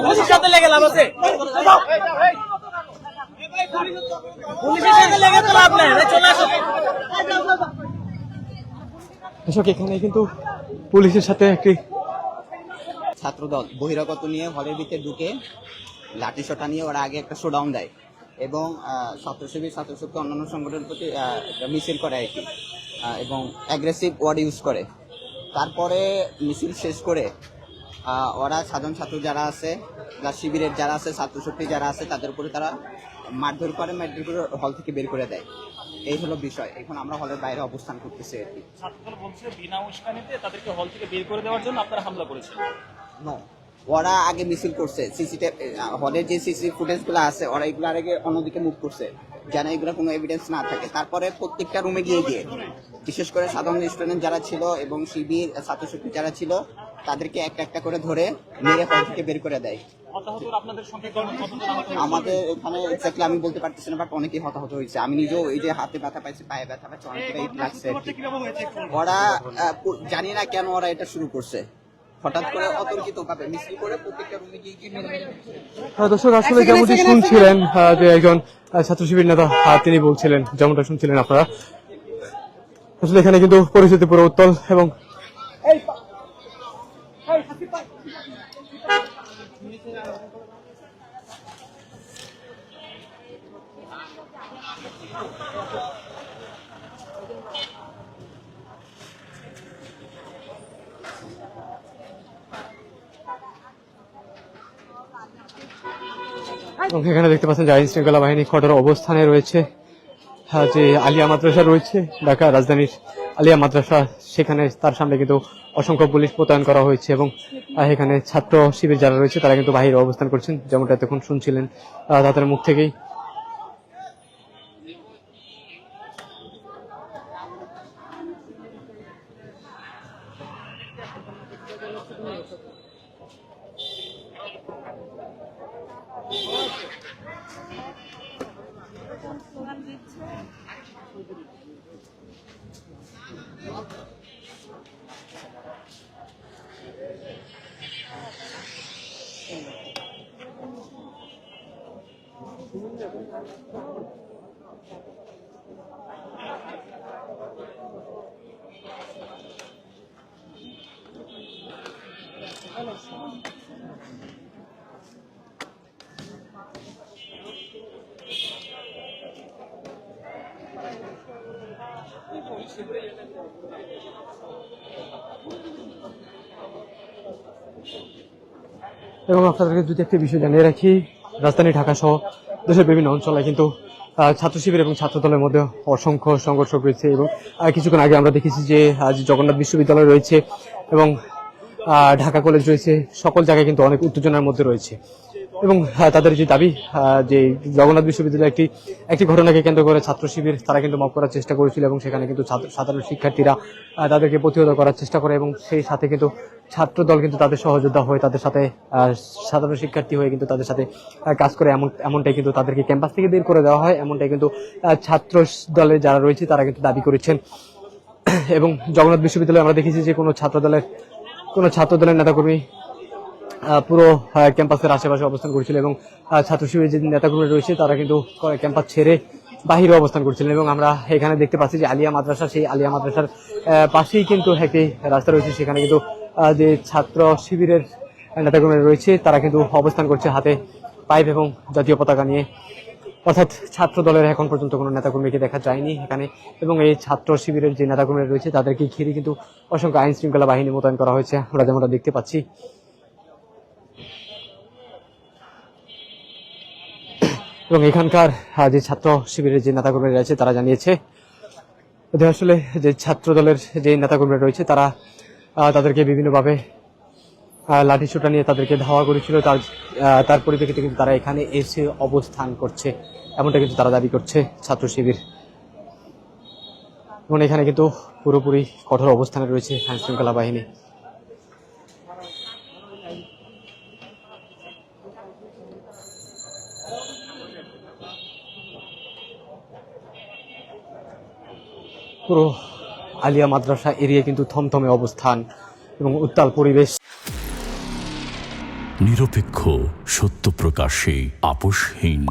পুলিশের সাথে লেগে লাভ আছে, পুলিশের সাথে লেগে তো লাভ নাই, চলে আসো। এখানে কিন্তু পুলিশের সাথে একটি ছাত্রদল বহিরাগত নিয়ে হলের ভিতরে ঢুকে লাঠি শটা নিয়ে ওরা আগে একটা শোডাউন দেয় এবং ছাত্রশক্তি অন্যান্য সংগঠনের প্রতি মিছিল করে আর কি, এবং অ্যাগ্রেসিভ ওয়ার্ড ইউজ করে। তারপরে মিছিল শেষ করে ওরা সাধারণ ছাত্র যারা আছে, শিবিরের যারা আছে, ছাত্রশক্তি যারা আছে, তাদের উপরে তারা মারধর করে হল থেকে বের করে দেয়। এই হলো বিষয়। এখন আমরা হলের বাইরে অবস্থান করতেছি আর কি। ছাত্রদল বলছে বিনা উস্কানিতে তাদেরকে হল থেকে বের করে দেওয়ার জন্য আপনারা হামলা করেছেন। ওরা আগে মিছিল করছে, হলের যে সিসি ফুটেজ গুলো আছে ওরা এগুলো আগে অন্যদিকে মুভ করছে যেন এগুলো কোনো এভিডেন্স না থাকে। তারপরে প্রত্যেকটা রুমে গিয়ে বিশেষ করে সাধারণ স্টুডেন্ট যারা ছিল এবং শিবির ছাত্রশক্তি যারা ছিল তাদেরকে একটা একটা করে ধরে মেরে হল থেকে বের করে দেয়। আমাদের এখানে এক্স্যাক্টলি আমি বলতে পারতেছি না, বাট অনেকেই হতাহত হয়েছে। আমি নিজেও এই যে হাতে ব্যথা পাইছি, পায়ে ব্যথা পাইছি, অনেকটাই লাগছে। ওরা জানি না কেন ওরা এটা শুরু করছে, হঠাৎ করে অতর্কিত ভাবে মিছিল করে প্রত্যেকটা রুমে গিয়ে। দর্শক আসলে যেমনটি শুনছিলেন যে একজন ছাত্র শিবির নেতা তিনি বলছিলেন, যেমনটা শুনছিলেন আপনারা, আসলে এখানে কিন্তু পরিস্থিতি পুরো উত্তল এবং এখানে দেখতে পাচ্ছেন যে আইন শৃঙ্খলা বাহিনী কঠোর অবস্থানে রয়েছে। যে আলিয়া মাদ্রাসা রয়েছে, ঢাকা রাজধানীর আলিয়া মাদ্রাসা, সেখানে তার সামনে কিন্তু অসংখ্য পুলিশ মোতায়েন করা হয়েছে এবং এখানে ছাত্র শিবির যারা রয়েছে তারা কিন্তু বাহিরে অবস্থান করছেন, যেমনটা এতক্ষণ শুনছিলেন তাদের মুখ থেকেই। এবং আপনাদেরকে যদি একটি বিষয় জানিয়ে রাখি, রাজধানী ঢাকা সহ দেশের বিভিন্ন অঞ্চলে কিন্তু ছাত্র শিবির এবং ছাত্র দলের মধ্যে অসংখ্য সংঘর্ষ রয়েছে এবং কিছুক্ষণ আগে আমরা দেখেছি যে জগন্নাথ বিশ্ববিদ্যালয় রয়েছে এবং ঢাকা কলেজ রয়েছে, সকল জায়গায় কিন্তু অনেক উত্তেজনার মধ্যে রয়েছে এবং তাদের যে দাবি যে জগন্নাথ বিশ্ববিদ্যালয়ে একটি ঘটনাকে কেন্দ্র করে ছাত্র শিবির তারা কিন্তু মাফ করার চেষ্টা করেছিল এবং সেখানে কিন্তু সাধারণ শিক্ষার্থীরা তাদেরকে প্রতিহত করার চেষ্টা করে এবং সেই সাথে কিন্তু ছাত্র দল কিন্তু তাদের সহযোদ্ধা হয়ে তাদের সাথে সাধারণ শিক্ষার্থী হয়ে কিন্তু তাদের সাথে কাজ করে, এমনটাই কিন্তু তাদেরকে ক্যাম্পাস থেকে বের করে দেওয়া হয়, এমনটাই কিন্তু ছাত্র দলের যারা রয়েছে তারা কিন্তু দাবি করেছেন। এবং জগন্নাথ বিশ্ববিদ্যালয়ে আমরা দেখেছি যে কোনো ছাত্র দলের নেতাকর্মী পুরো ক্যাম্পাসের আশেপাশে অবস্থান করছিল এবং ছাত্র শিবিরের যে নেতাকর্মী রয়েছে তারা কিন্তু ক্যাম্পাস ছেড়ে বাহিরে অবস্থান করছিলেন এবং আমরা এখানে দেখতে পাচ্ছি যে আলিয়া মাদ্রাসা, সেই আলিয়া মাদ্রাসার পাশেই কিন্তু একটি রাস্তা রয়েছে, সেখানে কিন্তু যে ছাত্র শিবিরের নেতাকর্মীরা রয়েছে তারা কিন্তু অবস্থান করছে হাতে পাইপ এবং জাতীয় পতাকা নিয়ে, অর্থাৎ ছাত্র দলের এখন পর্যন্ত কোনো নেতাকর্মীকে দেখা যায়নি এখানে এবং এই ছাত্র শিবিরের যে নেতাকর্মীরা রয়েছে তাদেরকে ঘিরে কিন্তু অসংখ্য আইন শৃঙ্খলা বাহিনী মোতায়েন করা হয়েছে, আমরা যেমনটা দেখতে পাচ্ছি। এবং এখানকার যে ছাত্র শিবিরের যে নেতাকর্মীরা রয়েছে তারা জানিয়েছে আসলে যে ছাত্র দলের যে নেতাকর্মীরা রয়েছে তারা তাদেরকে বিভিন্নভাবে লাঠিসোঁটা নিয়ে তাদেরকে ধাওয়া করেছিল, তার পরিপ্রেক্ষিতে কিন্তু তারা এখানে এসে অবস্থান করছে, এমনটা কিন্তু তারা দাবি করছে ছাত্র শিবির। এবং এখানে কিন্তু পুরোপুরি কঠোর অবস্থানে রয়েছে আইন শৃঙ্খলা বাহিনী। পুরো আলিয়া মাদ্রাসা এরিয়া কিন্তু থমথমে অবস্থান এবং উত্তাল পরিবেশ। নিরপেক্ষ, সত্য প্রকাশে আপোষহীন।